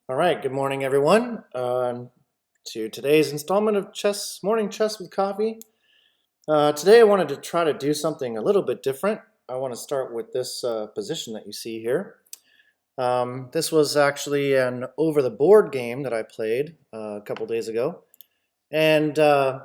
All right, good morning, everyone. To today's installment of Morning Chess with Coffee. Today, I wanted to try to do something a little bit different. I want to start with this position that you see here. This was actually an over-the-board game that I played a couple days ago. And so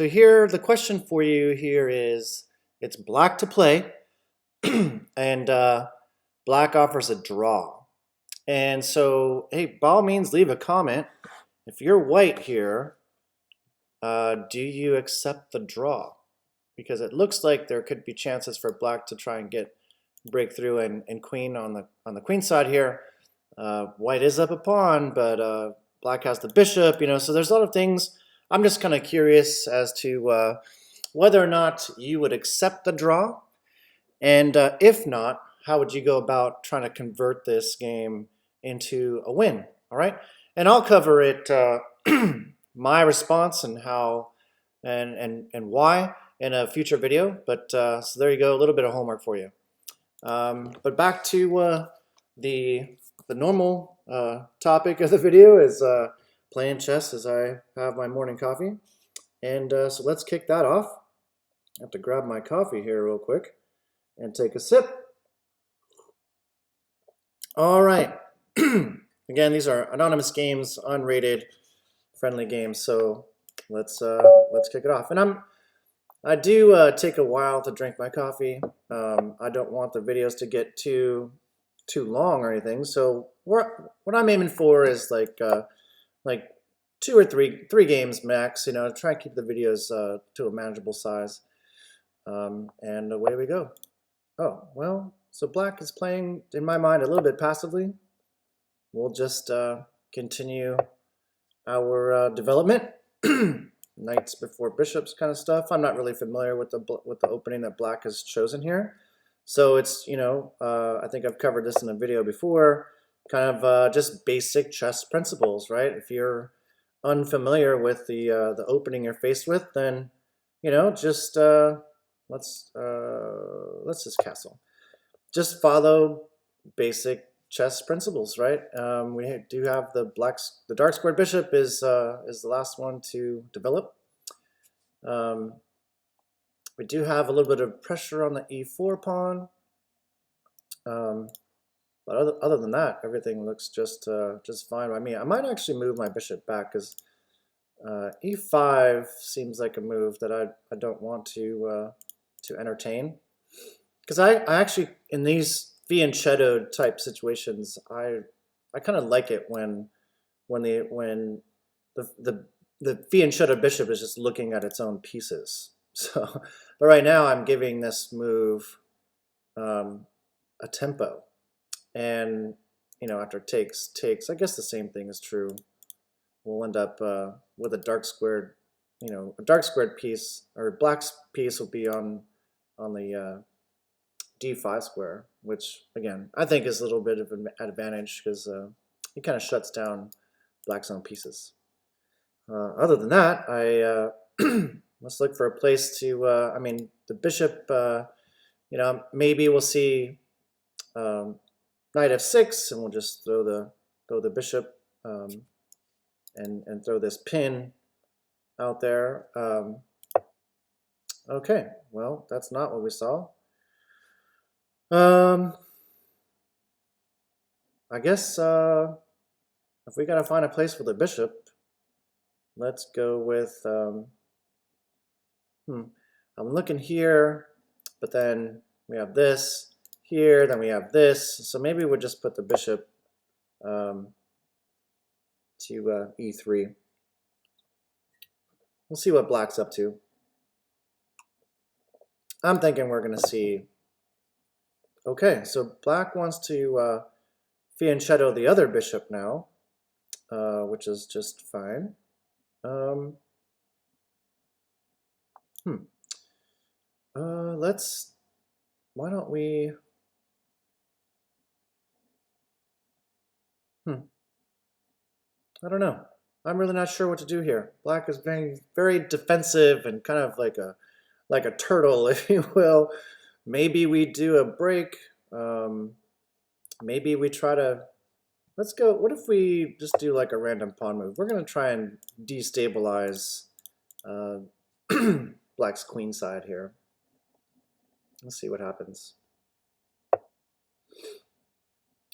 here, the question for you here is, it's black to play, and black offers a draw. And so, hey, by all means, leave a comment. If you're white here, do you accept the draw? Because it looks like there could be chances for black to try and get breakthrough and queen on the queen side here. White is up a pawn, but black has the bishop, so there's a lot of things. I'm just kind of curious as to whether or not you would accept the draw. And if not, how would you go about trying to convert this game into a win? All right. And I'll cover it, my response and how and why in a future video. But so there you go, a little bit of homework for you. But back to the normal topic of the video is playing chess as I have my morning coffee. And so let's kick that off. I have to grab my coffee here real quick and take a sip. All right. Again, these are anonymous games, unrated, friendly games. So let's kick it off. And I do take a while to drink my coffee. I don't want the videos to get too long or anything. So what I'm aiming for is like 2 or 3 games max. Try and keep the videos to a manageable size. And away we go. Oh, well, so black is playing, in my mind, a little bit passively. We'll just continue our development. Knights before bishops kind of stuff. I'm not really familiar with the opening that black has chosen here. So it's, I think I've covered this in a video before, kind of just basic chess principles, right? If you're unfamiliar with the opening you're faced with, then, just let's just castle. Just follow basic chess principles, right? We do have the dark squared bishop is the last one to develop. We do have a little bit of pressure on the e4 pawn, but other than that, everything looks just fine by me. I might actually move my bishop back because e5 seems like a move that I don't want to entertain, because I actually, in these fianchetto type situations, I kind of like it when the fianchetto bishop is just looking at its own pieces. So, but right now I'm giving this move a tempo, and after takes, I guess the same thing is true. We'll end up with a dark squared, a dark squared piece, or black's piece will be on the d5 square, which again I think is a little bit of an advantage because it kind of shuts down black's own pieces. Other than that, let's look for a place to. I mean, the bishop. Maybe we'll see knight f6, and we'll just throw the bishop and throw this pin out there. Okay, well, that's not what we saw. I guess if we gotta find a place for the bishop, let's go with I'm looking here, but then we have this here, then we have this, so maybe we'll just put the bishop to e3. We'll see what black's up to. I'm thinking we're gonna see. Okay, so black wants to fianchetto the other bishop now, which is just fine. Why don't we, I don't know. I'm really not sure what to do here. Black is being very defensive and kind of like a turtle, if you will. Maybe we do a break. Maybe we try to let's go. What if we just do like a random pawn move? We're going to try and destabilize uh, black's queen side here. Let's see what happens.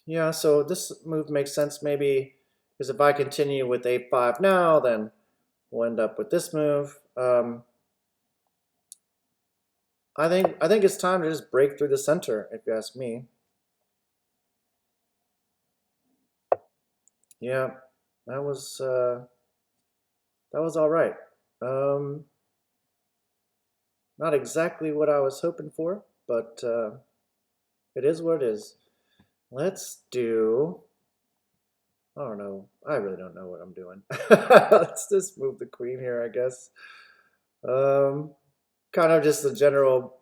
Yeah, so this move makes sense maybe because if I continue with a5 now, then we'll end up with this move. I think it's time to just break through the center, if you ask me. Yeah, that was all right. Not exactly what I was hoping for, but it is what it is. Let's do. I don't know. I really don't know what I'm doing. Let's just move the queen here, I guess. Kind of just the general.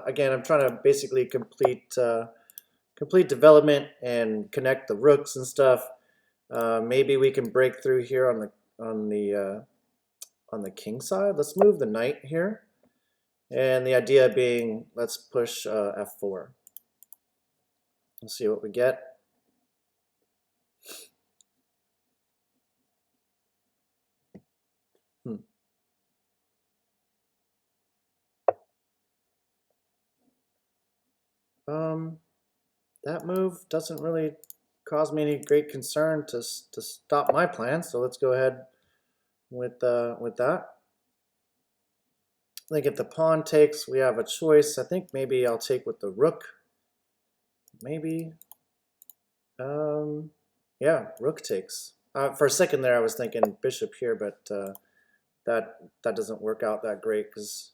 Again, I'm trying to basically complete development and connect the rooks and stuff. Maybe we can break through here on the king side. Let's move the knight here, and the idea being let's push f4. Let's see what we get. That move doesn't really cause me any great concern to stop my plan. So let's go ahead with that. I think if the pawn takes, we have a choice. I think maybe I'll take with the rook. Maybe. Yeah, rook takes. For a second there, I was thinking bishop here, but that doesn't work out that great because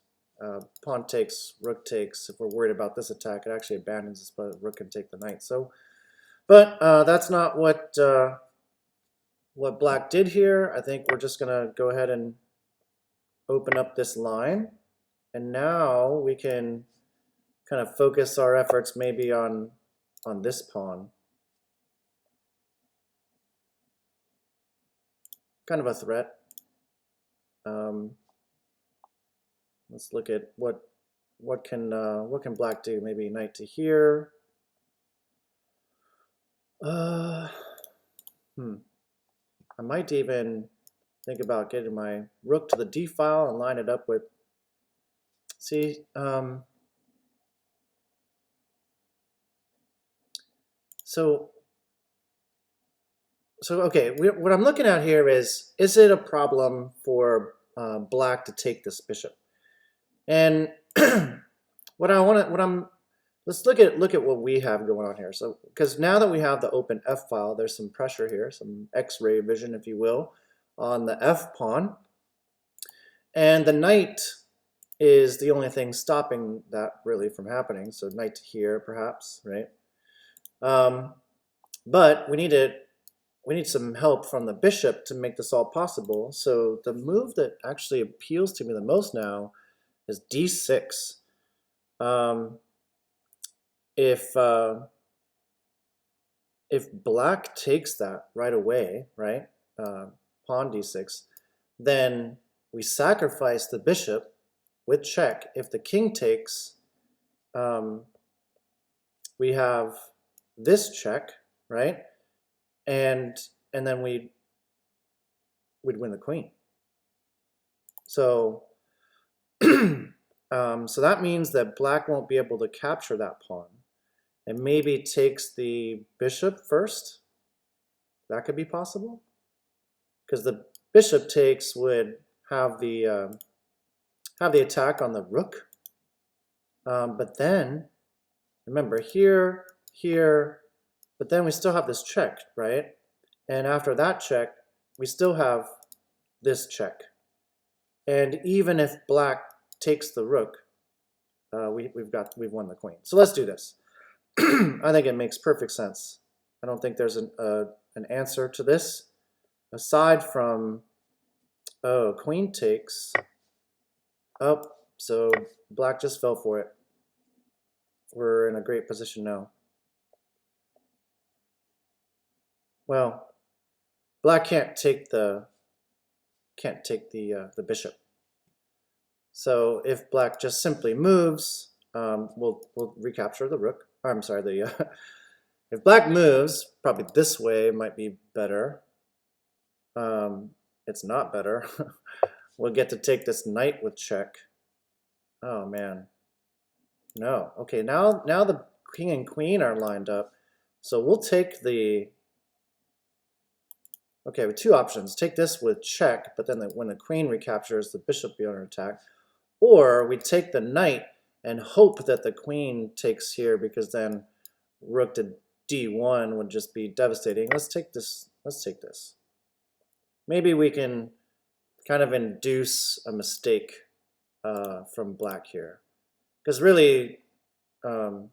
pawn takes, rook takes. If we're worried about this attack, it actually abandons this, but rook can take the knight. So, but that's not what black did here. I think we're just gonna go ahead and open up this line, and now we can kind of focus our efforts maybe on this pawn. Kind of a threat. Let's look at what can black do? Maybe knight to here. I might even think about getting my rook to the d file and line it up with. See, so okay. What I'm looking at here is it a problem for black to take this bishop? And let's look at what we have going on here. So, because now that we have the open F file, there's some pressure here, some X-ray vision, if you will, on the F pawn, and the knight is the only thing stopping that really from happening. So knight to here, perhaps, right? But we need some help from the bishop to make this all possible. So the move that actually appeals to me the most now is d6. If black takes that right away, right, pawn d6, then we sacrifice the bishop with check. If the king takes, we have this check, right, and then we'd win the queen. So so that means that black won't be able to capture that pawn, and maybe takes the bishop first. That could be possible, because the bishop takes would have the attack on the rook. But then, remember, here, but then we still have this check, right? And after that check, we still have this check. And even if black takes the rook, we've won the queen. So let's do this. I think it makes perfect sense. I don't think there's an answer to this aside from, oh, queen takes. Oh, so black just fell for it. We're in a great position now. Well, black can't take the bishop. So if black just simply moves, we'll recapture the rook. I'm sorry, If black moves, probably this way might be better. It's not better. We'll get to take this knight with check. Oh man. No. Okay, now the king and queen are lined up. So we'll take the... Okay, with two options. Take this with check, but then when the queen recaptures, the bishop will be under attack. Or we take the knight and hope that the queen takes here, because then rook to d1 would just be devastating. Let's take this. Let's take this. Maybe we can kind of induce a mistake from black here. Because really, pawn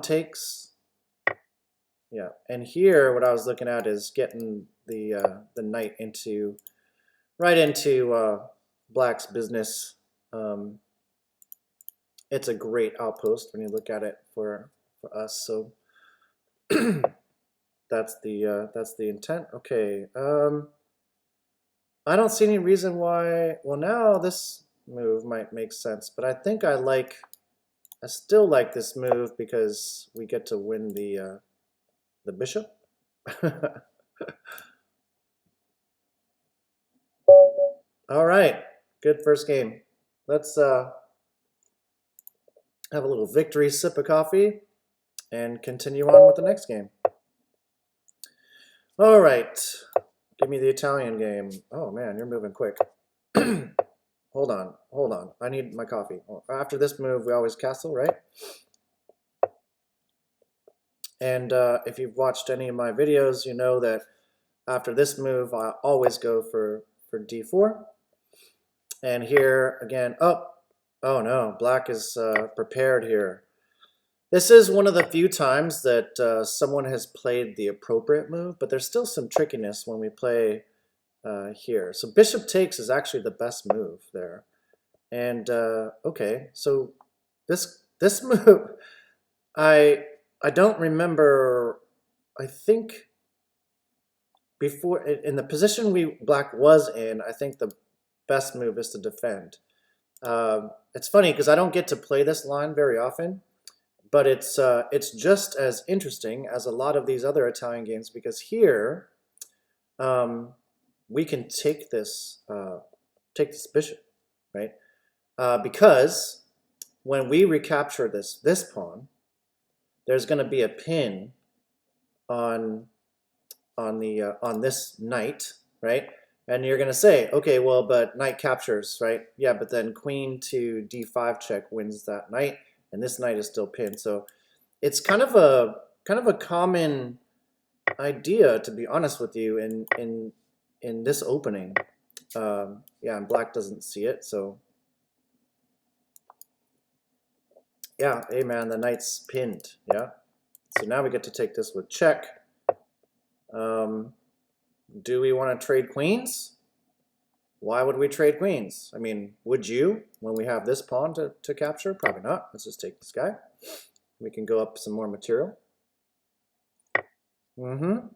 takes. Yeah, and here what I was looking at is getting the knight right into black's business. It's a great outpost when you look at it for us. So that's the intent. Okay. I don't see any reason why. Well, now this move might make sense, but I think I still like this move because we get to win the bishop. All right, good first game. Let's have a little victory sip of coffee and continue on with the next game. All right, give me the Italian game. Oh man, you're moving quick. Hold on. I need my coffee. After this move, we always castle, right? And if you've watched any of my videos, you know that after this move, I always go for d4. And here again, oh no, black is prepared here. This is one of the few times that someone has played the appropriate move, but there's still some trickiness when we play here. So bishop takes is actually the best move there. And okay, so this move, I don't remember. I think before, in the position black was in, I think the best move is to defend. It's funny because I don't get to play this line very often, but it's just as interesting as a lot of these other Italian games, because here we can take this bishop, right? Because when we recapture this pawn, there's going to be a pin on this knight, right? And you're going to say, okay, well, but knight captures, right? Yeah, but then queen to d5 check wins that knight, and this knight is still pinned. So it's kind of a common idea, to be honest with you, in this opening. Yeah, and black doesn't see it, so yeah, hey man, the knight's pinned. Yeah, so now we get to take this with check. Do we want to trade queens? Why would we trade queens? I mean, would you, when we have this pawn to capture? Probably not. Let's just take this guy. We can go up some more material. And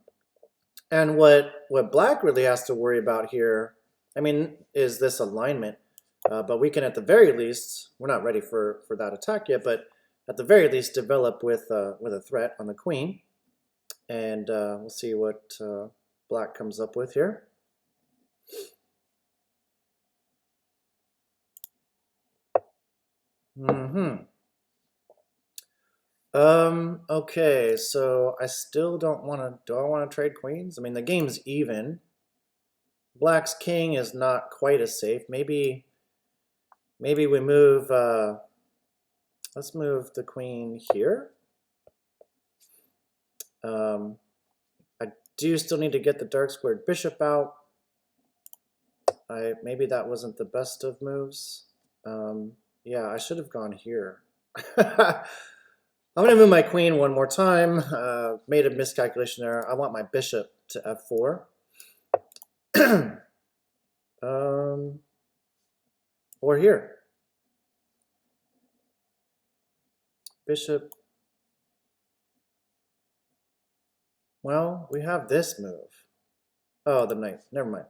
what black really has to worry about here, I mean, is this alignment. But we can, at the very least, we're not ready for that attack yet, but at the very least develop with a threat on the queen. And we'll see what black comes up with here. Okay, so I still don't want to, do I want to trade queens? I mean, the game's even. Black's king is not quite as safe. Maybe we move, let's move the queen here. I do still need to get the dark squared bishop out. Maybe that wasn't the best of moves. Yeah, I should have gone here. I'm going to move my queen one more time. Made a miscalculation there. I want my bishop to f4. Or here. Bishop. Well, we have this move. Oh, the knight. Never mind.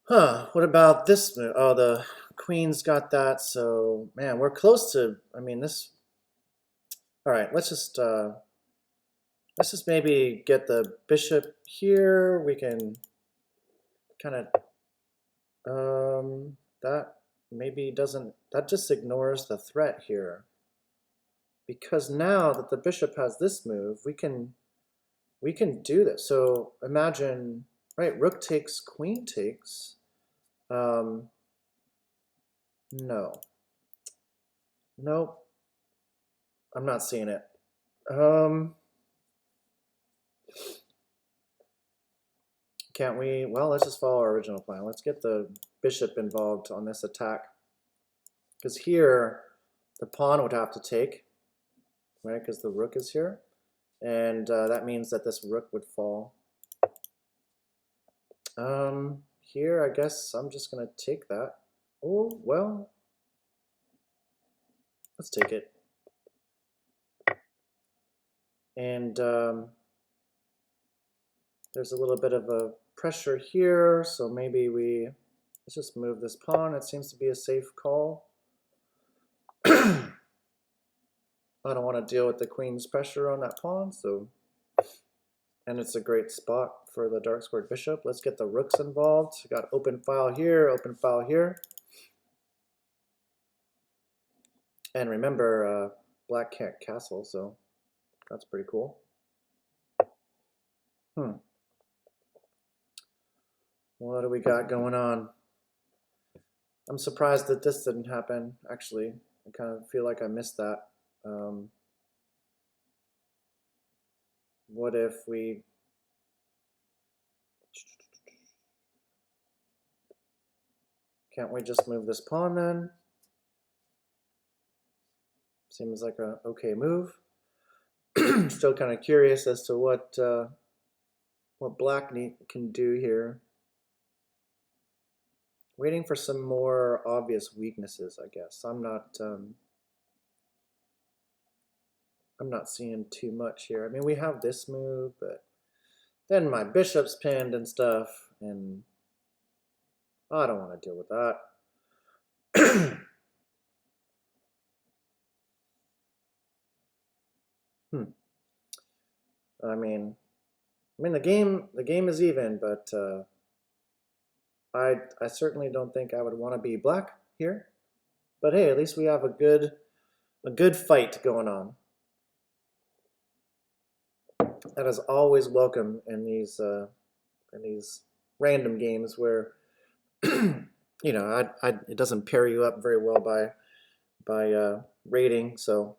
Huh, what about this move? Oh, the queen's got that, so, man, we're close to, I mean, this, All right, let's just maybe get the bishop here. We can kind of that maybe doesn't, that just ignores the threat here. Because now that the bishop has this move, we can do this. So imagine, right, rook takes, queen takes. No. Nope. I'm not seeing it. Can't we? Well, let's just follow our original plan. Let's get the bishop involved on this attack. Because here, the pawn would have to take, right? Because the rook is here. And that means that this rook would fall. Here, I guess I'm just going to take that. Oh, well, let's take it. And there's a little bit of a pressure here, so maybe let's just move this pawn. It seems to be a safe call. I don't want to deal with the queen's pressure on that pawn, and it's a great spot for the dark squared bishop. Let's get the rooks involved. We got open file here, open file here. And remember, black can't castle, so that's pretty cool. What do we got going on? I'm surprised that this didn't happen, actually. I kind of feel like I missed that. What if we... Can't we just move this pawn then? Seems like an okay move. Still kind of curious as to what black can do here. Waiting for some more obvious weaknesses, I guess. I'm not seeing too much here. I mean, we have this move, but then my bishop's pinned and stuff, and I don't want to deal with that. I mean, the game is even, but I certainly don't think I would want to be black here. But hey, at least we have a good fight going on. That is always welcome in these random games where you know it doesn't pair you up very well by rating. So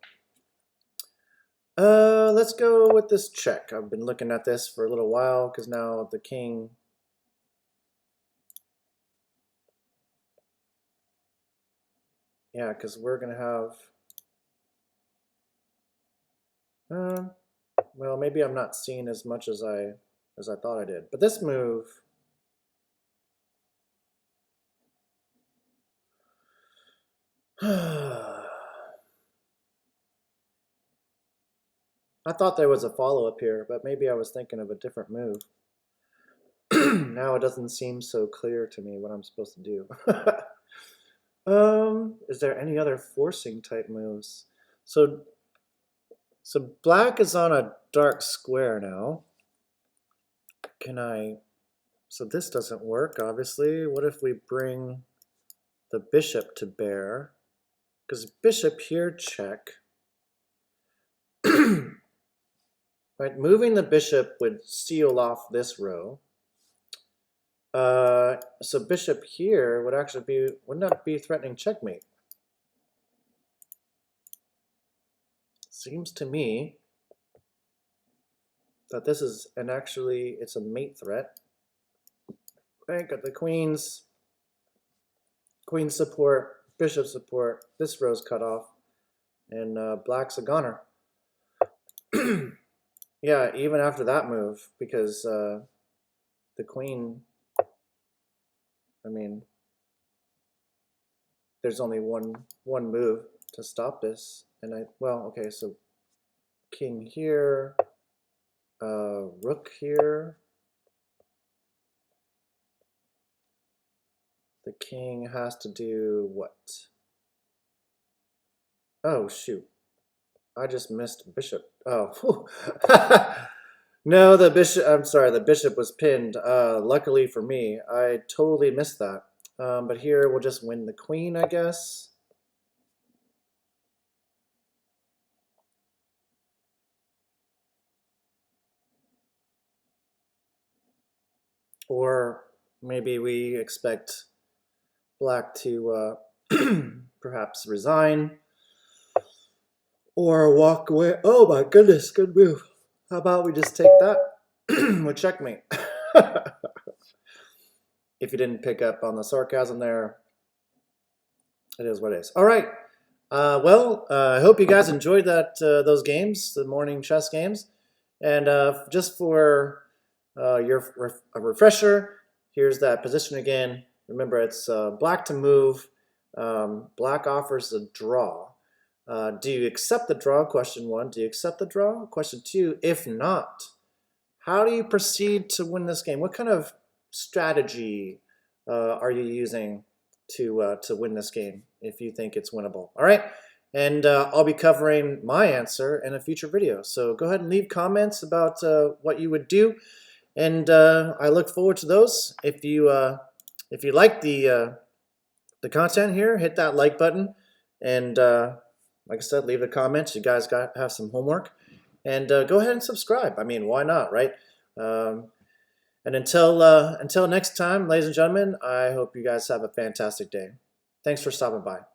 let's go with this check. I've been looking at this for a little while because now the king. Yeah, because we're gonna have. Well, maybe I'm not seeing as much as I thought I did. But this move. I thought there was a follow-up here, but maybe I was thinking of a different move. Now it doesn't seem so clear to me what I'm supposed to do. Is there any other forcing type moves? So black is on a dark square now. So this doesn't work, obviously. What if we bring the bishop to bear? Because bishop here, check. Right, moving the bishop would seal off this row. So bishop here would actually be, wouldn't that be threatening checkmate? Seems to me that this is, and actually it's a mate threat. Right, got the queen's support, bishop support, this row's cut off, and black's a goner. Yeah, even after that move, because the queen, I mean, there's only one move to stop this, and well, okay, so king here, rook here. The king has to do what? Oh, shoot. I just missed bishop. Oh, no, the bishop. I'm sorry, the bishop was pinned. Luckily for me, I totally missed that. But here we'll just win the queen, I guess. Or maybe we expect black to perhaps resign or walk away. Oh my goodness, good move. How about we just take that with checkmate? If you didn't pick up on the sarcasm there, it is what it is. All right. I hope you guys enjoyed those games, the morning chess games. And just for a refresher, here's that position again. Remember, it's black to move. Black offers a draw. Do you accept the draw? Question 1. Do you accept the draw? Question 2. If not, how do you proceed to win this game? What kind of strategy are you using to win this game if you think it's winnable? All right. And I'll be covering my answer in a future video. So go ahead and leave comments about what you would do. And I look forward to those. If you like the content here, hit that like button. And like I said, leave the comments. You guys have some homework. And go ahead and subscribe. I mean, why not, right? And until next time, ladies and gentlemen, I hope you guys have a fantastic day. Thanks for stopping by.